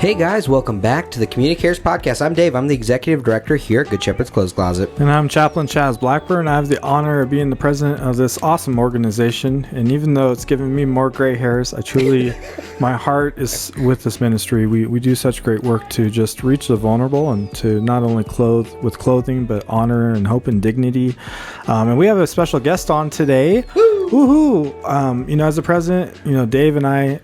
Hey guys, welcome back to the Community Cares Podcast. I'm Dave. I'm the Executive Director here at Good Shepherd's Clothes Closet. And I'm Chaplain Chaz Blackburn. I have the honor of being the president of this awesome organization. And even though it's given me more gray hairs, my heart is with this ministry. We do such great work to just reach the vulnerable and to not only clothe with clothing, but honor and hope and dignity. And we have a special guest on today. Woohoo! As the president, Dave and I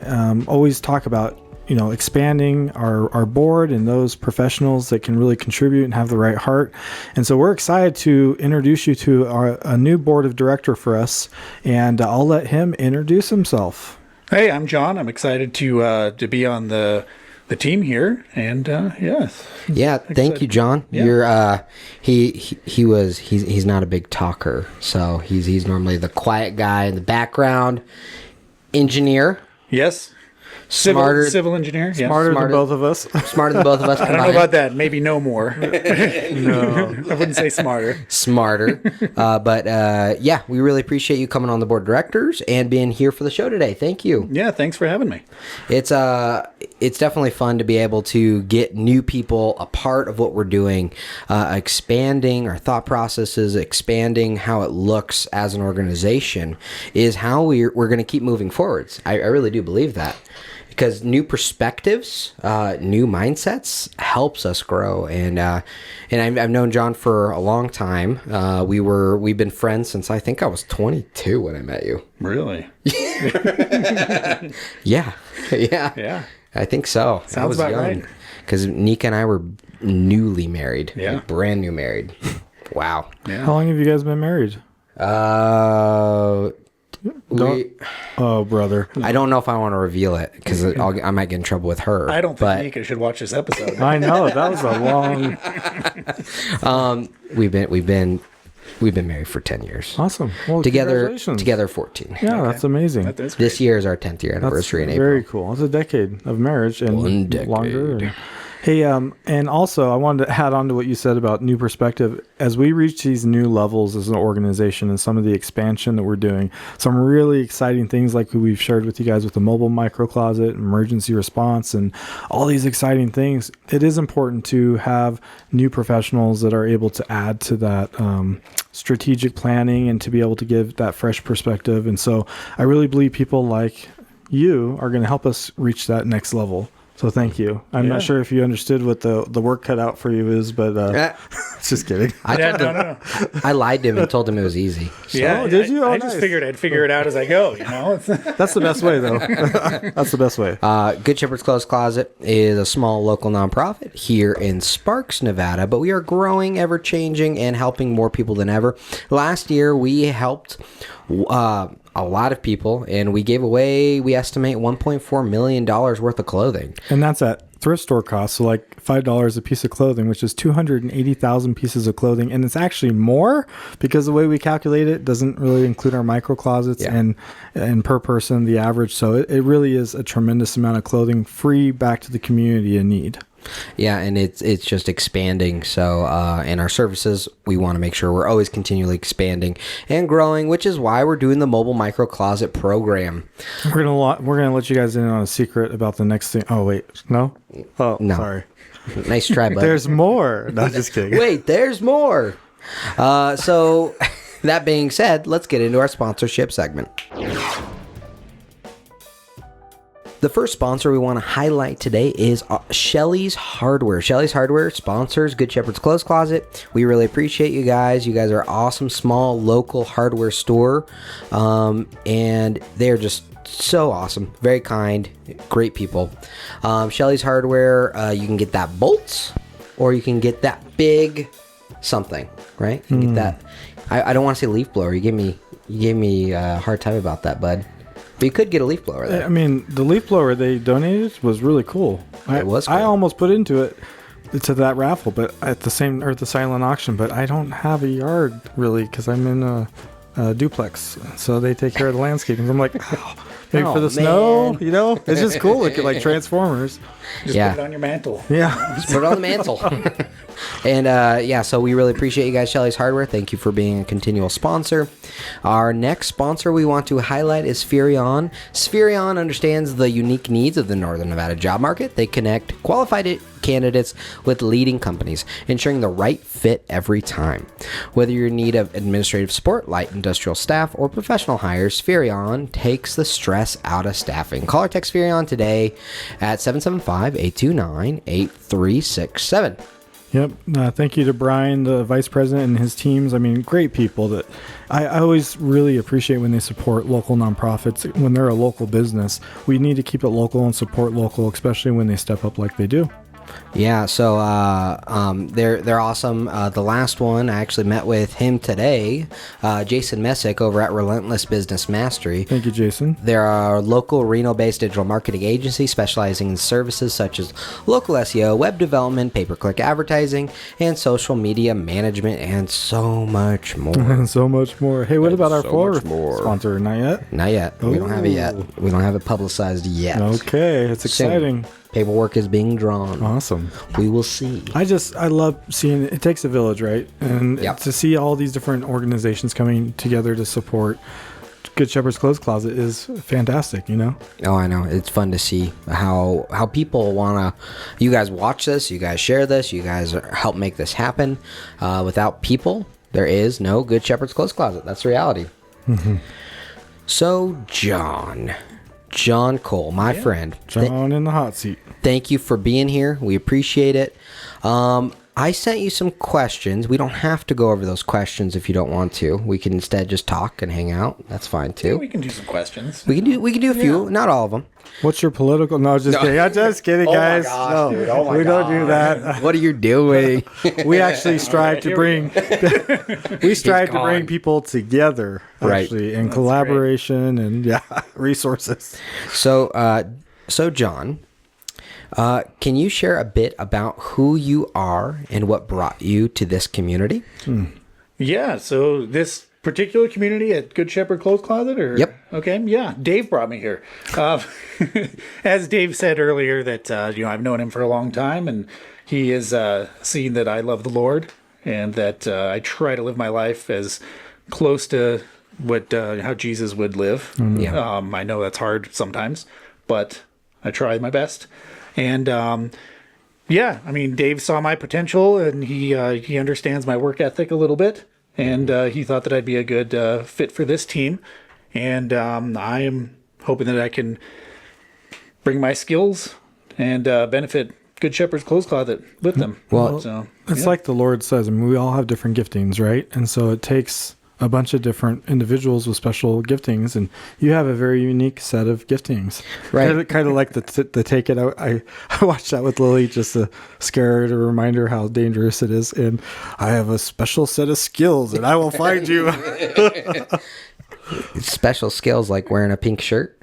always talk about expanding our board and those professionals that can really contribute and have the right heart. And so we're excited to introduce you to a new board of director for us, and I'll let him introduce himself. Hey, I'm Jon. I'm excited to be on the team here, and yes. Yeah, thank you, Jon. Yeah. You're he's not a big talker, so he's normally the quiet guy in the background. Engineer. Yes. Civil engineer. Smarter than both of us. Smarter than both of us. I don't know about that. Maybe no more. No, I wouldn't say smarter. But we really appreciate you coming on the board of directors and being here for the show today. Thank you. Yeah, thanks for having me. It's definitely fun to be able to get new people a part of what we're doing, expanding our thought processes, expanding how it looks as an organization is how we're going to keep moving forwards. I really do believe that. Because new perspectives, new mindsets helps us grow, and I've known Jon for a long time. We've been friends since I think I was 22 when I met you. Really? Yeah. I think so. Sounds I was about young. right. Because Nika and I were newly married. Yeah. Like brand new married. Wow. Yeah. How long have you guys been married? Oh, brother. I don't know if I want to reveal it because I might get in trouble with her. I don't think Nika should watch this episode. I know that was a long. We've been married for 10 years. Awesome. Well, Together 14. Yeah, okay. That's amazing. That's great. This year is our 10th year anniversary in April. Very cool. It's a decade of marriage and 1 decade. Longer. Hey, and also I wanted to add on to what you said about new perspective. As we reach these new levels as an organization and some of the expansion that we're doing, some really exciting things like we've shared with you guys with the mobile micro closet, emergency response, and all these exciting things, it is important to have new professionals that are able to add to that strategic planning and to be able to give that fresh perspective. And so I really believe people like you are going to help us reach that next level. So thank you. I'm not sure if you understood what the work cut out for you is, but just kidding. No. I lied to him and told him it was easy. So. Yeah, did you? I just figured I'd figure it out as I go. That's the best way, though. That's the best way. Good Shepherd's Clothes Closet is a small local nonprofit here in Sparks, Nevada, but we are growing, ever changing, and helping more people than ever. Last year, we helped a lot of people, and we gave away, we estimate, $1.4 million worth of clothing. And that's at thrift store cost, so like $5 a piece of clothing, which is 280,000 pieces of clothing. And it's actually more because the way we calculate it doesn't really include our micro closets and per person, the average. So it really is a tremendous amount of clothing free back to the community in need. Yeah, and it's just expanding. So in our services, we want to make sure we're always continually expanding and growing, which is why we're doing the mobile micro closet program. We're gonna let you guys in on a secret about the next thing. Oh wait, no. Oh no, sorry. Nice try, bud. There's more. No, just kidding. Wait, there's more. So that being said, let's get into our sponsorship segment. The first sponsor we want to highlight today is Shelley's Hardware. Shelley's Hardware sponsors Good Shepherd's Clothes Closet. We really appreciate you guys. You guys are awesome, small, local hardware store. And they're just so awesome. Very kind, great people. Shelley's Hardware, you can get that bolts, or you can get that big something, right? You can get that. I don't want to say leaf blower. You gave me a hard time about that, bud. But you could get a leaf blower there. I mean, the leaf blower they donated was really cool. It was cool. I almost put into it to that raffle, but at the silent auction. But I don't have a yard really because I'm in a duplex, so they take care of the landscaping. I'm like, oh, Maybe Oh, for the snow, man. you know? It's just cool looking like Transformers. Just Yeah. put it on your mantle. Yeah. Just put it on the mantle. And yeah, so we really appreciate you guys, Shelly's Hardware. Thank you for being a continual sponsor. Our next sponsor we want to highlight is Spherion. Spherion understands the unique needs of the Northern Nevada job market. They connect qualified candidates with leading companies, ensuring the right fit every time. Whether you're in need of administrative support, light industrial staff, or professional hires, Spherion takes the stress out of staffing. Call or text Spherion today at 775-829-8367. Yep. Thank you to Brian, the vice president, and his teams. I mean, great people that I always really appreciate when they support local nonprofits, when they're a local business. We need to keep it local and support local, especially when they step up like they do. Yeah, so they're awesome. The last one, I actually met with him today, Jason Messick over at Relentless Business Mastery. Thank you, Jason. They're a local Reno-based digital marketing agency specializing in services such as local SEO, web development, pay-per-click advertising, and social media management, and so much more. And so much more. Hey, what about our so floor much more. sponsor? Not yet? Not yet. We don't have it yet. We don't have it publicized yet. Okay, it's exciting. Soon. Paperwork is being drawn. Awesome. We will see. I love seeing it takes a village, right? And Yep. to see all these different organizations coming together to support Good Shepherd's Clothes Closet is fantastic, you know? Oh, I know. It's fun to see how people want to... You guys watch this. You guys share this. You guys help make this happen. Without people, there is no Good Shepherd's Clothes Closet. That's reality. Mm-hmm. So, Jon Cole, my friend. John in the hot seat. Thank you for being here. We appreciate it. I sent you some questions. We don't have to go over those questions if you don't want to. We can instead just talk and hang out. That's fine too. Yeah, we can do some questions. We can do a few, not all of them. What's your political? No, just kidding. I'm just kidding, Oh my guys. gosh, no, dude. Oh my we don't do that. What are you doing? We actually strive to bring gone. people together, Right. actually, in collaboration and resources. So, Jon, can you share a bit about who you are and what brought you to this community? Yeah, so this particular community at Good Shepherd Clothes Closet? Or Yep. Okay, yeah, Dave brought me here. As Dave said earlier, that I've known him for a long time, and he has seen that I love the Lord, and that I try to live my life as close to what how Jesus would live. Yeah. I know that's hard sometimes, but I try my best. And yeah, I mean, Dave saw my potential, and he understands my work ethic a little bit, and he thought that I'd be a good fit for this team. And I am hoping that I can bring my skills and benefit Good Shepherd's Clothes Closet with them. Well, so It's like the Lord says, I mean, we all have different giftings, right? And so it takes a bunch of different individuals with special giftings, and you have a very unique set of giftings. Right. Kind of like the take it. I watched that with Lily just to scare her, to remind her how dangerous it is. And I have a special set of skills, and I will find you. special skills like wearing a pink shirt.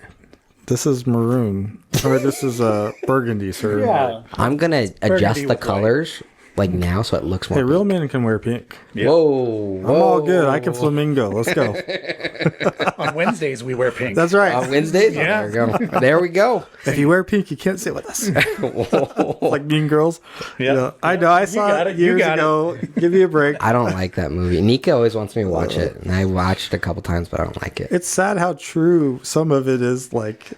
This is maroon, or this is burgundy, sir. yeah. I'm gonna adjust Burgundy the with white. colors like now so it looks more. Hey, real pink. men can wear pink. Yeah. Whoa, I'm all good. I can flamingo. Let's go. On Wednesdays we wear pink. That's right. On Wednesdays. Yeah. There we go. There we go. If you wear pink, you can't sit with us. Like Mean Girls. Yeah. I know. I saw got it it. You years got ago. Give me a break. I don't like that movie. Nika always wants me to watch it, and I watched it a couple times, but I don't like it. It's sad how true some of it is. Like,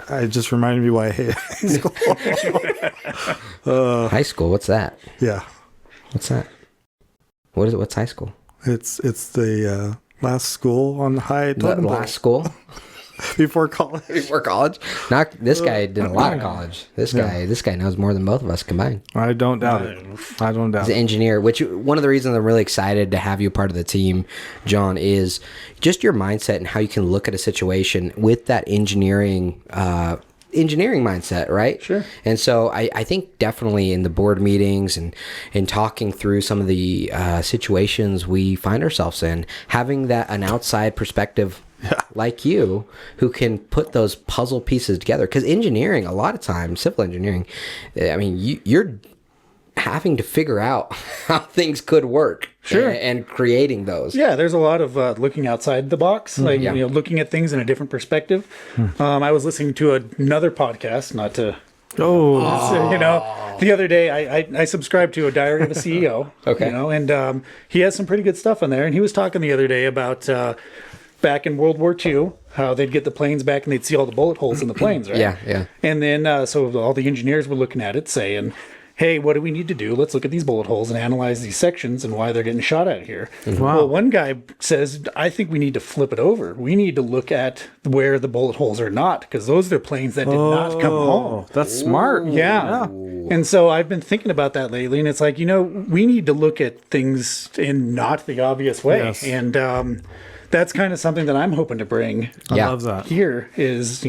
I just reminded me why I hate high school. High school. What's that? Yeah, What's that? What is it? What's high school? it's the last school on the high The totem pole last school before college. before college. Not this guy did a lot of college. This guy knows more than both of us combined. I don't doubt it. I don't doubt He's an it. engineer, which one of the reasons I'm really excited to have you part of the team, Jon, is just your mindset and how you can look at a situation with that engineering mindset, right? Sure. And so I think definitely in the board meetings and in talking through some of the situations we find ourselves in, having an outside perspective like you who can put those puzzle pieces together. Because engineering, a lot of times, civil engineering, I mean, you're having to figure out how things could work. Sure. And creating those. Yeah, there's a lot of looking outside the box, like looking at things in a different perspective. I was listening to another podcast, not to, the other day I subscribed to a Diary of a CEO. Okay. And he has some pretty good stuff on there. And he was talking the other day about back in World War II, how they'd get the planes back and they'd see all the bullet holes in the planes, right? Yeah. And then so all the engineers were looking at it, saying, hey, what do we need to do? Let's look at these bullet holes and analyze these sections and why they're getting shot at here. Wow. Well, one guy says, I think we need to flip it over. We need to look at where the bullet holes are not, because those are planes that did not come home. That's smart. Yeah. And so I've been thinking about that lately, and it's like, we need to look at things in not the obvious way. Yes. And that's kind of something that I'm hoping to bring I love that. here is,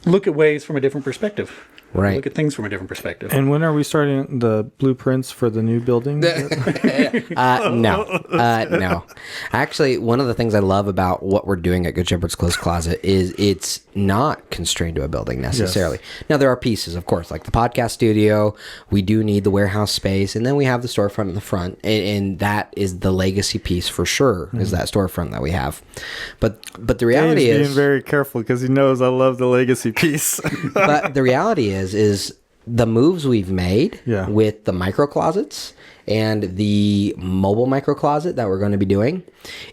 look at ways from a different perspective. Right. Look at things from a different perspective. And when are we starting the blueprints for the new building? No. Actually, one of the things I love about what we're doing at Good Shepherd's Clothes Closet is it's not constrained to a building necessarily. Yes. Now, there are pieces, of course, like the podcast studio. We do need the warehouse space, and then we have the storefront in the front, and that is the legacy piece for sure. Is that storefront that we have? But the reality Dave's is being very careful because he knows I love the legacy piece. but the reality is the moves we've made Yeah. with the micro closets and the mobile micro closet that we're going to be doing,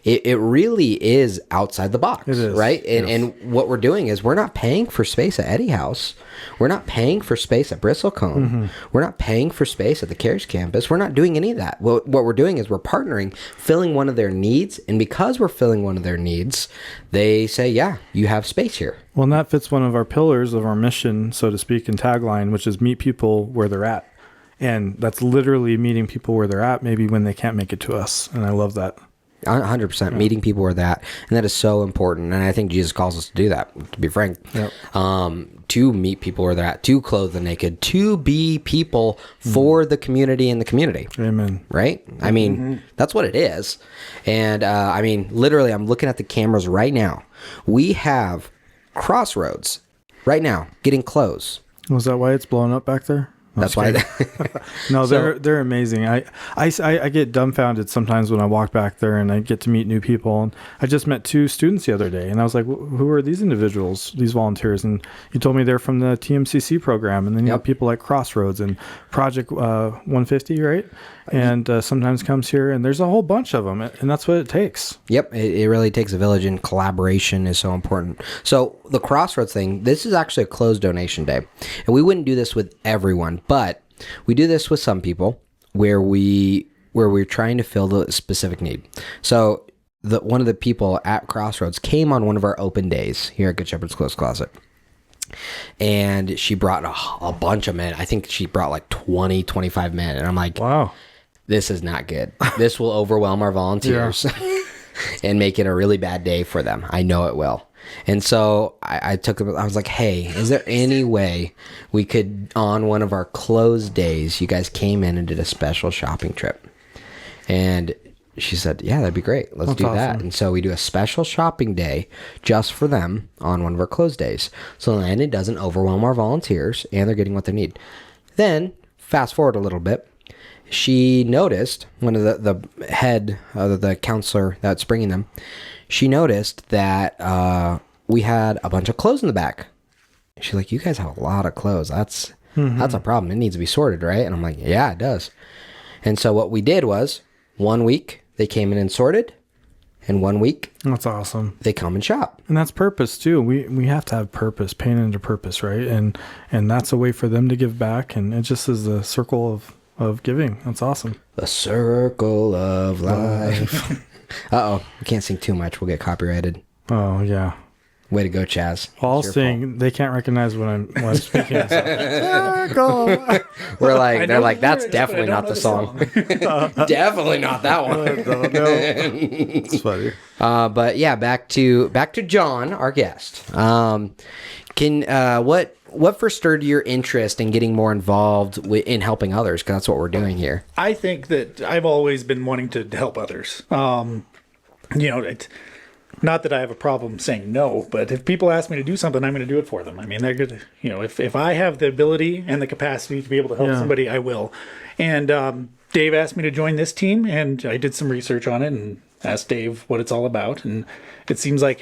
it really is outside the box. It is. Right? And what we're doing is we're not paying for space at Eddie House. We're not paying for space at Bristlecone. We're not paying for space at the Cares campus. We're not doing any of that. What we're doing is we're partnering, filling one of their needs. And because we're filling one of their needs, they say, yeah, you have space here. Well, and that fits one of our pillars of our mission, so to speak, and tagline, which is meet people where they're at. And that's literally meeting people where they're at, maybe when they can't make it to us. And I love that. 100% meeting people where they're at. And that is so important. And I think Jesus calls us to do that, to be frank. Yep. To meet people where they're at, to clothe the naked, to be people for the community and the community. Amen. Right? I mean, that's what it is. And literally, I'm looking at the cameras right now. We have Crossroads right now getting clothes. Was that why it's blowing up back there? That's why. No, they're amazing. I get dumbfounded sometimes when I walk back there and I get to meet new people. And I just met 2 students the other day, and I was like, "Who are these individuals? These volunteers?" And you told me they're from the TMCC program, and then you have people like Crossroads and Project 150, right? And sometimes comes here, and there's a whole bunch of them, and that's what it takes. Yep, it really takes a village, and collaboration is so important. So the Crossroads thing, this is actually a closed donation day, and we wouldn't do this with everyone, but we do this with some people where we're trying to fill the specific need. So one of the people at Crossroads came on one of our open days here at Good Shepherd's Clothes Closet. And she brought a bunch of men. I think she brought like 20, 25 men. And I'm like, wow, this is not good. This will overwhelm our volunteers and make it a really bad day for them. I know it will. And so I took them. I was like, hey, is there any way we could, on one of our closed days, you guys came in and did a special shopping trip? And she said, yeah, that'd be great. Let's do that. Awesome. And so we do a special shopping day just for them on one of our closed days. So then it doesn't overwhelm our volunteers and they're getting what they need. Then fast forward a little bit. She noticed, one of the head, the counselor that's bringing them, she noticed that we had a bunch of clothes in the back. She's like, you guys have a lot of clothes. That's a problem. It needs to be sorted, right? And I'm like, yeah, it does. And so what we did was 1 week they came in and sorted, and 1 week that's awesome. they come and shop. And that's purpose too. We have to have purpose, pain into purpose, right? And that's a way for them to give back, and it just is the circle of giving. That's awesome. The circle of life. Uh-oh, we can't sing too much. We'll get copyrighted. Oh yeah. Way to go, Chaz. I'll sing. They can't recognize when I'm speaking. Circle. They're like, that's definitely not the song. Definitely not that one. It's funny. But yeah, back to Jon, our guest. What first stirred your interest in getting more involved in helping others? Because that's what we're doing here. I think that I've always been wanting to help others. not that I have a problem saying no, but if people ask me to do something, I'm going to do it for them. I mean, they're good. You know, if I have the ability and the capacity to be able to help somebody, I will. And Dave asked me to join this team, and I did some research on it and asked Dave what it's all about. And it seems like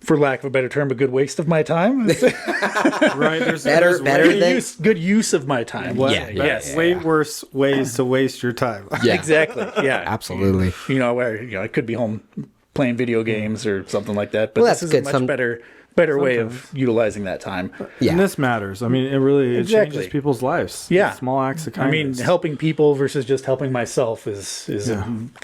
for lack of a better term, a good waste of my time. Right. There's Good use of my time. Way worse ways to waste your time. Yeah. Exactly. Yeah. Absolutely. You know, where I could be home playing video games or something like that. But this is a much better way of utilizing that time. Yeah. And this matters. I mean, it changes people's lives. Yeah. Small acts of kindness. I mean, helping people versus just helping myself is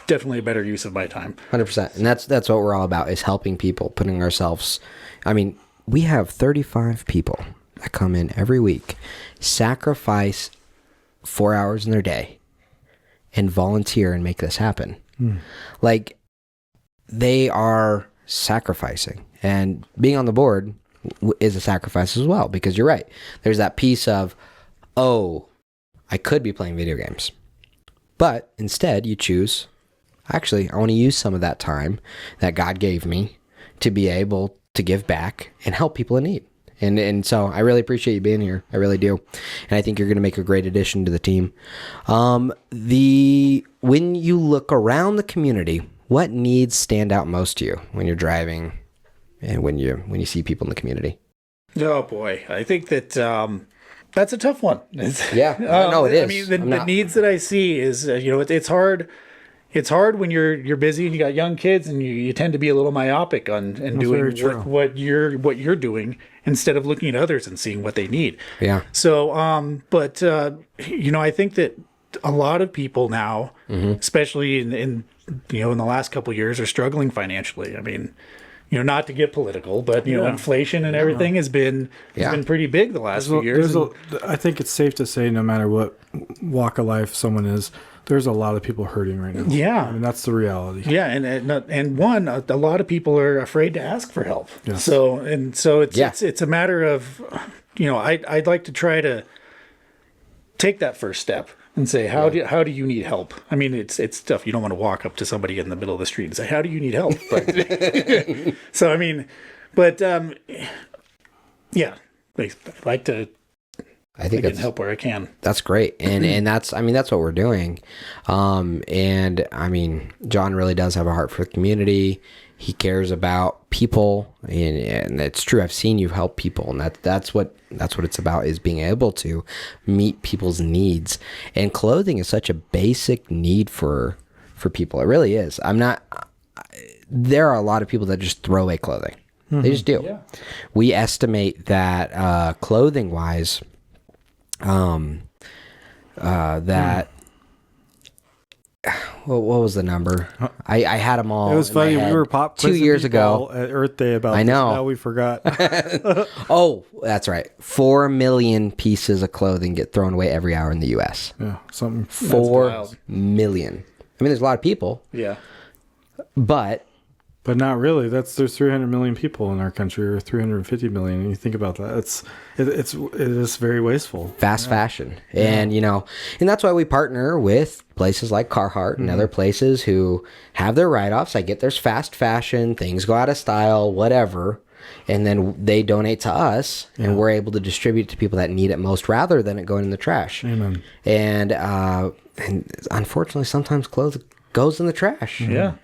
definitely a better use of my time. 100%. And that's what we're all about, is helping people, putting ourselves. I mean, we have 35 people that come in every week, sacrifice 4 hours in their day, and volunteer and make this happen. Like, they are sacrificing. And being on the board is a sacrifice as well, because you're right. There's that piece of, oh, I could be playing video games. But instead, you choose, actually, I want to use some of that time that God gave me to be able to give back and help people in need. And so I really appreciate you being here. I really do. And I think you're going to make a great addition to the team. When you look around the community, what needs stand out most to you when you're driving and when you see people in the community? Oh boy, I think that that's a tough one. Yeah, no, it is. I mean, the needs that I see is it's hard. It's hard when you're busy and you got young kids, and you tend to be a little myopic on doing what you're doing instead of looking at others and seeing what they need. Yeah. So, I think that a lot of people now, especially in the last couple of years, are struggling financially. I mean, not to get political, but inflation and everything has been pretty big the last few years. I think it's safe to say, no matter what walk of life someone is, there's a lot of people hurting right now. Yeah, I mean, that's the reality. Yeah, and a lot of people are afraid to ask for help. Yes. So it's a matter of, I'd like to try to take that first step and say, how do you need help? I mean, it's tough. You don't want to walk up to somebody in the middle of the street and say, how do you need help? But, so, I mean, but, I'd like to, I can help where I can. That's great. And that's what we're doing. And I mean, Jon really does have a heart for the community. He cares about people, and it's true. I've seen you help people, and that's what it's about, is being able to meet people's needs. And clothing is such a basic need for people. It really is. There are a lot of people that just throw away clothing. They just do. Yeah. We estimate that clothing wise, what was the number? I had them all. It was funny. We were pop 2 years ago at Earth Day about. I know. Now we forgot. Oh, that's right. 4 million pieces of clothing get thrown away every hour in the U.S. Yeah, something. 4 million. I mean, there's a lot of people. Yeah. But not really. There's 300 million people in our country, or 350 million. And you think about that, it is very wasteful. Fast fashion, and and that's why we partner with places like Carhartt and other places who have their write-offs. I get there's fast fashion, things go out of style, whatever, and then they donate to us, and we're able to distribute it to people that need it most, rather than it going in the trash. Amen. And unfortunately, sometimes clothes goes in the trash. Yeah,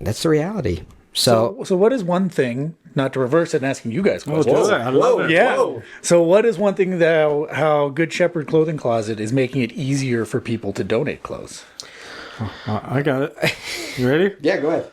that's the reality. So what is one thing, not to reverse it and asking you guys questions. Whoa. So what is one thing that how Good Shepherd Clothing Closet is making it easier for people to donate clothes? I got it. You ready? Yeah, go ahead.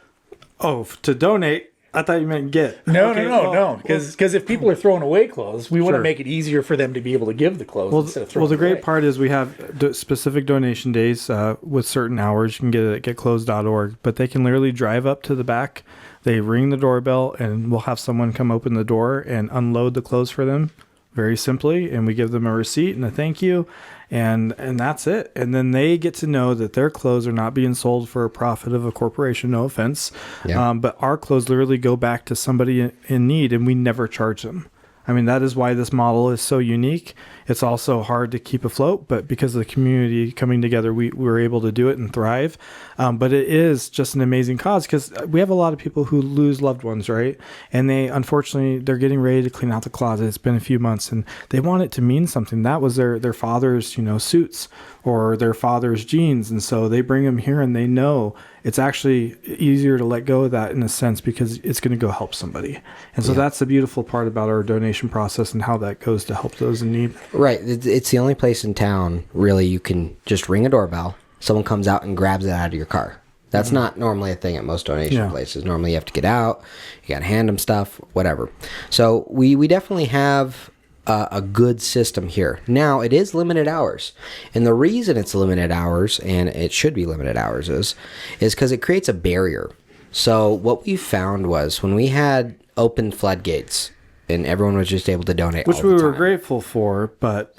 Oh, to donate. I thought you meant get. No. Because if people are throwing away clothes, we want to make it easier for them to be able to give the clothes instead of throwing the away. great part is we have specific donation days with certain hours. You can get it at getclothes.org, but they can literally drive up to the back. They ring the doorbell, and we'll have someone come open the door and unload the clothes for them, very simply, and we give them a receipt and a thank you, and that's it. And then they get to know that their clothes are not being sold for a profit of a corporation, no offense, but our clothes literally go back to somebody in need, and we never charge them. I mean, that is why this model is so unique. It's also hard to keep afloat, but because of the community coming together, we were able to do it and thrive. But it is just an amazing cause because we have a lot of people who lose loved ones, right? And unfortunately, they're getting ready to clean out the closet. It's been a few months and they want it to mean something. That was their father's, suits or their father's jeans. And so they bring them here and they know it's actually easier to let go of that in a sense because it's going to go help somebody. And so that's the beautiful part about our donation process and how that goes to help those in need. Right. It's the only place in town, really, you can just ring a doorbell. Someone comes out and grabs it out of your car. That's not normally a thing at most donation places. Normally you have to get out, you got to hand them stuff, whatever. So we definitely have a good system here. Now, it is limited hours. And the reason it's limited hours, and it should be limited hours, is because it creates a barrier. So what we found was when we had open floodgates and everyone was just able to donate Which all the we were time, grateful for, but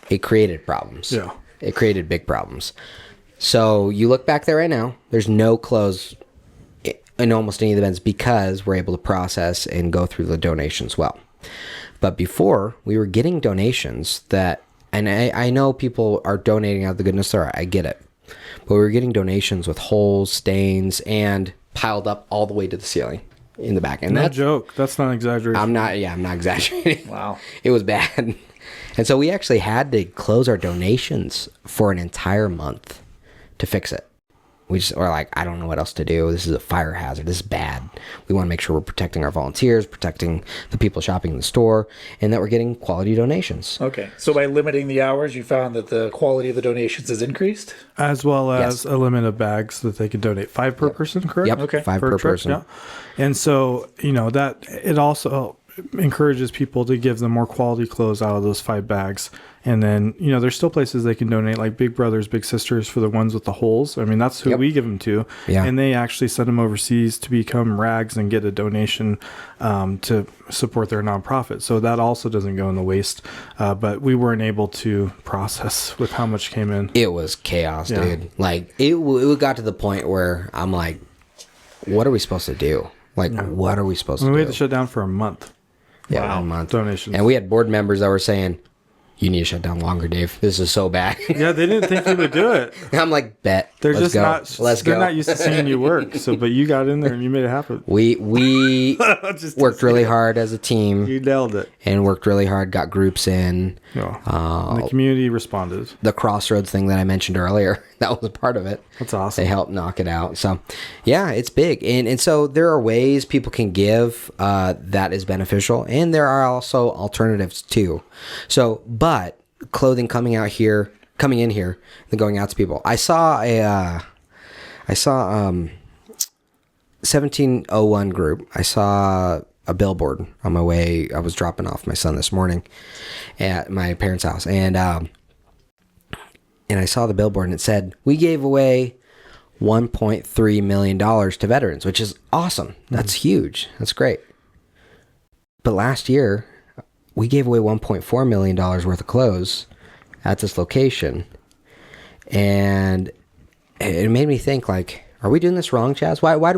it created problems. Yeah. It created big problems. So you look back there right now, there's no close in almost any of the events because we're able to process and go through the donations well. But before, we were getting donations that, and I know people are donating out of the goodness of their heart, I get it. But we were getting donations with holes, stains, and piled up all the way to the ceiling in the back. And no joke. That's not exaggeration. I'm not exaggerating. Wow. It was bad. And so we actually had to close our donations for an entire month to fix it. We just were like, I don't know what else to do. This is a fire hazard. This is bad. We want to make sure we're protecting our volunteers, protecting the people shopping in the store, and that we're getting quality donations. Okay. So by limiting the hours, you found that the quality of the donations has increased? As well as a limit of bags that they can donate. 5 per person, correct? Yep, Okay. 5 per person. Yeah. And so, that it also encourages people to give them more quality clothes out of those 5 bags. And then, there's still places they can donate, like Big Brothers, Big Sisters for the ones with the holes. I mean, that's who we give them to. Yeah. And they actually send them overseas to become rags and get a donation to support their nonprofit. So that also doesn't go in the waste. But we weren't able to process with how much came in. It was chaos, dude. Like, it got to the point where I'm like, what are we supposed to do? Like, what are we supposed to do? We had to shut down for a month. Yeah, 1 month. Donations. And we had board members that were saying, you need to shut down longer, Dave. This is so bad. Yeah, they didn't think we would do it. And I'm like, bet. They're Let's just go. not. Let's they're go. not used to seeing you work. So, but you got in there and you made it happen. We Just worked really hard as a team You nailed it. and worked really hard. Got groups in. Yeah. And the community responded. The crossroads thing that I mentioned earlier, that was a part of it. That's awesome. They helped knock it out. So, yeah, it's big. And so there are ways people can give that is beneficial. And there are also alternatives too. So, but clothing coming in here, and going out to people. I saw 1701 group. I saw a billboard on my way. I was dropping off my son this morning at my parents' house. And I saw the billboard and it said, we gave away $1.3 million to veterans, which is awesome. That's huge. That's great. But last year, we gave away $1.4 million worth of clothes at this location. And it made me think, like, are we doing this wrong, Chaz? Why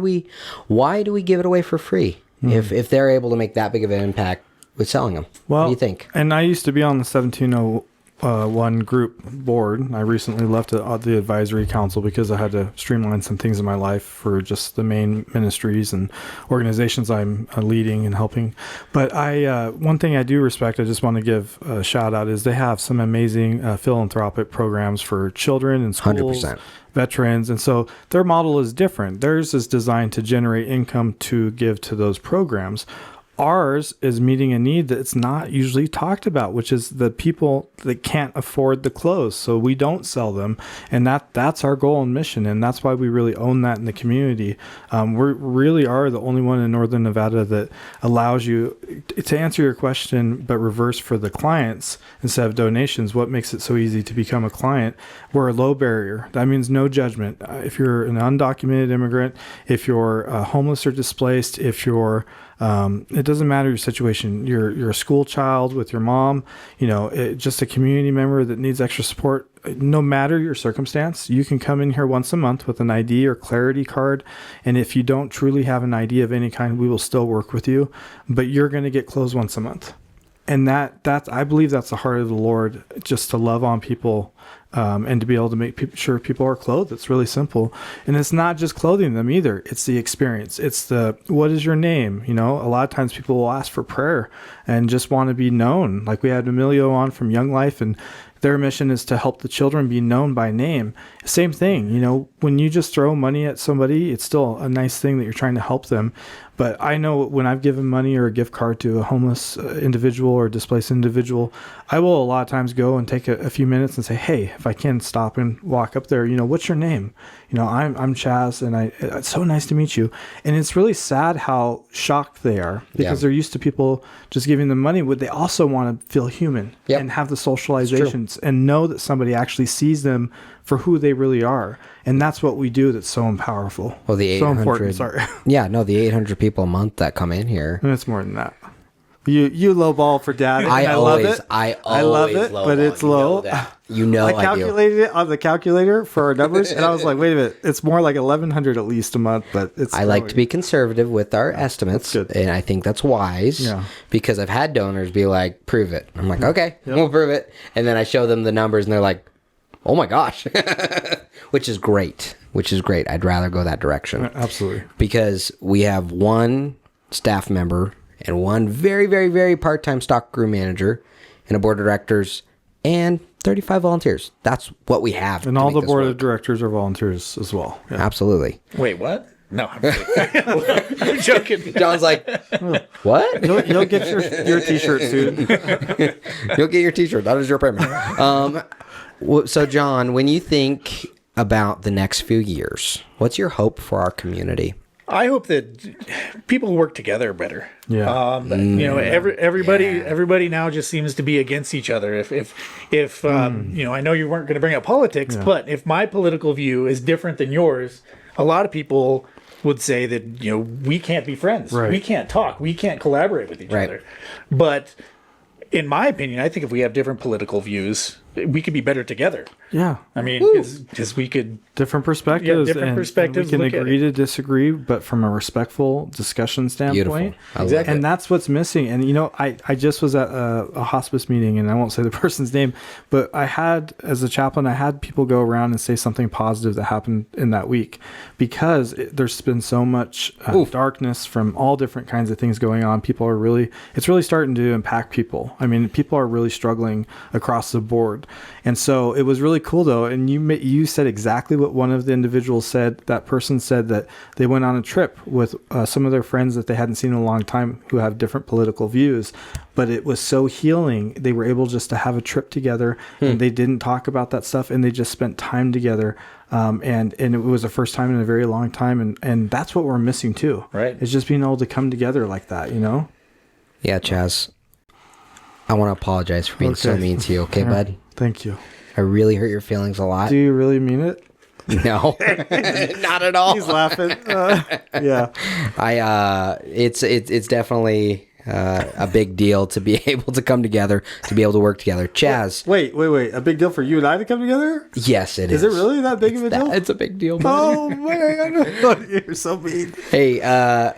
do we give it away for free if they're able to make that big of an impact with selling them? Well, what do you think? And I used to be on the 1701 group board. I recently left the advisory council because I had to streamline some things in my life for just the main ministries and organizations I'm leading and helping. But one thing I do respect, I just want to give a shout out, is they have some amazing philanthropic programs for children and schools, 100%. veterans. And so their model is different. Theirs is designed to generate income to give to those programs. Ours is meeting a need that's not usually talked about, which is the people that can't afford the clothes. So we don't sell them. And that's our goal and mission. And that's why we really own that in the community. We really are the only one in Northern Nevada that allows you to answer your question, but reverse for the clients instead of donations. What makes it so easy to become a client? We're a low barrier. That means no judgment. If you're an undocumented immigrant, if you're homeless or displaced, if you're it doesn't matter your situation. You're a school child with your mom, just a community member that needs extra support. No matter your circumstance, you can come in here once a month with an ID or clarity card. And if you don't truly have an ID of any kind, we will still work with you, but you're going to get clothes once a month. And that's I believe that's the heart of the Lord, just to love on people. And to be able to make sure people are clothed. It's really simple. And it's not just clothing them either. It's the experience. It's what is your name? You know, a lot of times people will ask for prayer and just want to be known. Like we had Emilio on from Young Life, and their mission is to help the children be known by name. Same thing, you know, when you just throw money at somebody, it's still a nice thing that you're trying to help them. But I know when I've given money or a gift card to a homeless individual or displaced individual, I will a lot of times go and take a few minutes and say, hey, if I can stop and walk up there, you know, what's your name? You know, I'm Chaz, and it's so nice to meet you. And it's really sad how shocked they are, because they're used to people just giving them money. Would they also want to feel human and have the socializations and know that somebody actually sees them for who they really are? And that's what we do that's so powerful. Well, the 800, so important, sorry. Yeah, no, the 800 people a month that come in here. And it's more than that. You lowball for dad. And I love it. I love it, but it's low. You know, I calculated it on the calculator for our numbers, and I was like, wait a minute, it's more like 1,100 at least a month. But it's. I like to be conservative with our estimates, and I think that's wise. Because I've had donors be like, "Prove it." I'm like, "Okay, we'll prove it," and then I show them the numbers, and they're like, "Oh my gosh," which is great. I'd rather go that direction. Absolutely. Because we have one staff member and one very, very, very part-time stock crew manager and a board of directors and 35 volunteers. That's what we have. And all the board of directors are volunteers as well. Yeah. Absolutely. Wait, what? No, I'm joking. John's like, what? You'll get your t-shirt soon. You'll get your t-shirt. That is your payment. So, John, when you think about the next few years, what's your hope for our community? I hope that people work together better. Yeah. You know, everybody now just seems to be against each other. If you know, I know you weren't going to bring up politics, but if my political view is different than yours, a lot of people would say that, you know, we can't be friends. Right. We can't talk. We can't collaborate with each other. But in my opinion, I think if we have different political views, we could be better together. Yeah. I mean, because we could... Different perspectives. Different perspectives. We can agree to disagree, but from a respectful discussion standpoint. Exactly. And that's what's missing. And, you know, I just was at a hospice meeting, and I won't say the person's name, but as a chaplain, I had people go around and say something positive that happened in that week, because there's been so much darkness from all different kinds of things going on. It's really starting to impact people. I mean, people are really struggling across the board. And so it was really cool, though. And you said exactly what one of the individuals said. That person said that they went on a trip with some of their friends that they hadn't seen in a long time who have different political views. But it was so healing. They were able just to have a trip together, and they didn't talk about that stuff, and they just spent time together. And it was the first time in a very long time. And that's what we're missing, too. Right. It's just being able to come together like that, you know? Yeah, Chaz. I want to apologize for being so mean to you, okay, bud? Thank you. I really hurt your feelings a lot. Do you really mean it? No, not at all. He's laughing. Yeah. It's definitely a big deal to be able to come together, to be able to work together. Chaz. Wait. A big deal for you and I to come together? Yes, it is. Is it really that big of a deal? It's a big deal. Buddy. Oh, my God. You're so mean. Hey, do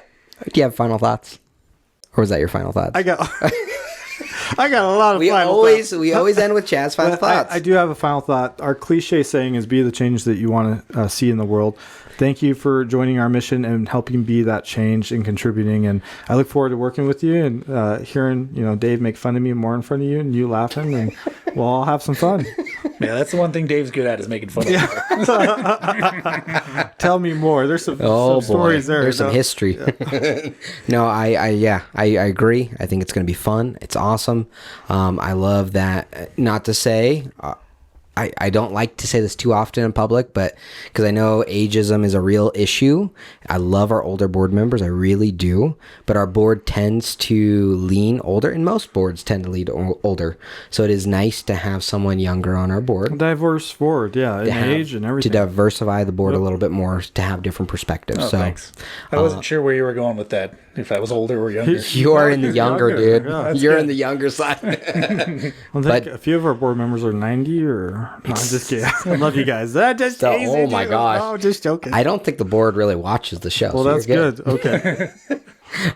you have final thoughts? Or was that your final thoughts? I got a lot of final thoughts. We always end with Chaz final thoughts. I do have a final thought. Our cliche saying is be the change that you want to see in the world. Thank you for joining our mission and helping be that change and contributing. And I look forward to working with you and hearing, you know, Dave make fun of me more in front of you and you laughing, and we'll all have some fun. Yeah, that's the one thing Dave's good at, is making fun of people. Tell me more. There's some stories there. There's some history. Yeah. No, I agree. I think it's going to be fun. It's awesome. I love that. Not to say... I don't like to say this too often in public, but because I know ageism is a real issue. I love our older board members. I really do. But our board tends to lean older, and most boards tend to lean older. So it is nice to have someone younger on our board. Diverse board, yeah, in age and everything. To diversify the board a little bit more, to have different perspectives. Thanks. I wasn't sure where you were going with that, if I was older or younger. You are in the younger, dude. Yeah, you're in the younger side. Well, I think a few of our board members are 90 or... No, I'm just kidding. I love you guys. Oh my gosh. Oh, just joking. I don't think the board really watches the show. Well, so that's good. Okay.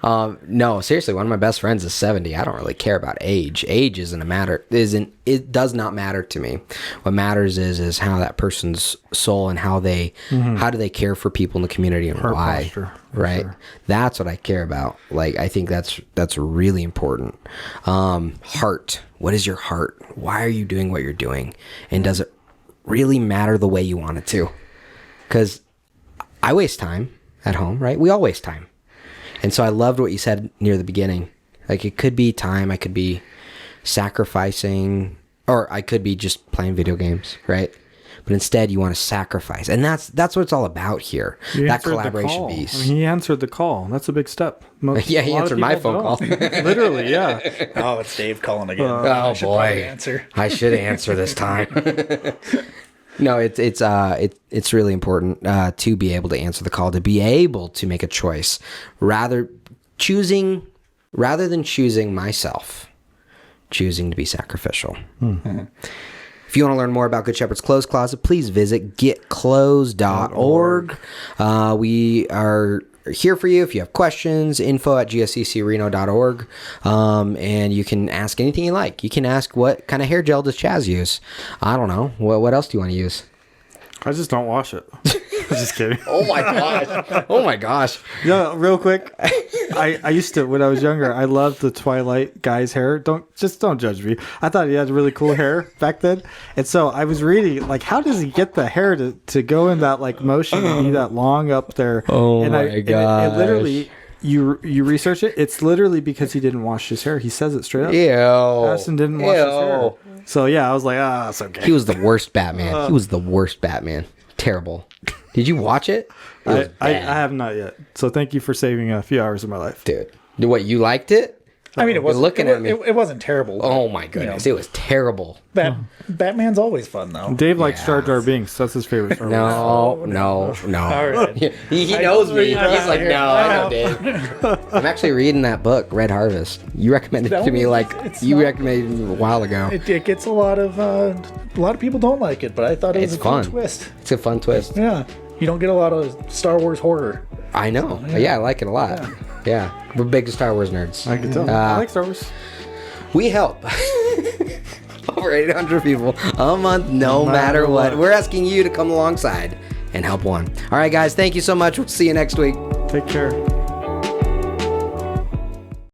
No, seriously, one of my best friends is 70. I don't really care about age. Age it does not matter to me. What matters is how that person's soul and how do they care for people in the community and why. Posture, right? sure. That's what I care about. Like, I think that's really important. Heart. What is your heart? Why are you doing what you're doing? And does it really matter the way you want it to? Because I waste time at home, right? We all waste time. And so I loved what you said near the beginning. Like, it could be time, I could be sacrificing, or I could be just playing video games, right? But instead, you want to sacrifice. And that's what it's all about here. You that answered the collaboration call. piece. I mean, he answered the call. That's a big step. Yeah, he a lot of answered my people phone don't. call. Literally, yeah. Oh, it's Dave calling again. Oh I should probably boy, answer. I should answer this time. No, it's really important to be able to answer the call, to be able to make a choice, rather than choosing myself, choosing to be sacrificial. Mm-hmm. If you want to learn more about Good Shepherd's Clothes Closet, please visit getclothes.org. We are here for you if you have questions. info@gsccreno.org. And you can ask anything you like. You can ask, what kind of hair gel does Chaz use? I don't know. What else do you want to use? I just don't wash it. I'm just kidding. Oh my gosh. Oh my gosh. Yeah, real quick. I used to, when I was younger, I loved the Twilight guy's hair. Don't judge me. I thought he had really cool hair back then. And so I was reading, like, how does he get the hair to go in that, like, motion and be that long up there? Oh and my gosh. And it literally, you research it, it's literally because he didn't wash his hair. He says it straight up. Ew. Addison didn't wash his hair. Ew. So yeah, I was like, it's okay. He was the worst Batman. He was the worst Batman. Terrible. Did you watch it? It was I bad. have not yet. So thank you for saving a few hours of my life. Dude. What, you liked it? I mean, it wasn't looking at me. It wasn't terrible. Oh my goodness. It was terrible. Batman's always fun though. Dave likes Jar Jar Binks. That's his favorite Star Wars. No. All right. He knows me. He's like, here. no, I know Dave. I'm actually reading that book, Red Harvest. You recommended it to me recommended it a while ago. It gets a lot of people don't like it, but I thought it was It's a cool fun. twist. It's a fun twist. Yeah, you don't get a lot of Star Wars horror. I know. Yeah, I like it a lot. Yeah. We're big Star Wars nerds. I can tell. I like Star Wars. We help over 800 people a month, no matter what. We're asking you to come alongside and help one. All right, guys, thank you so much. We'll see you next week. Take care.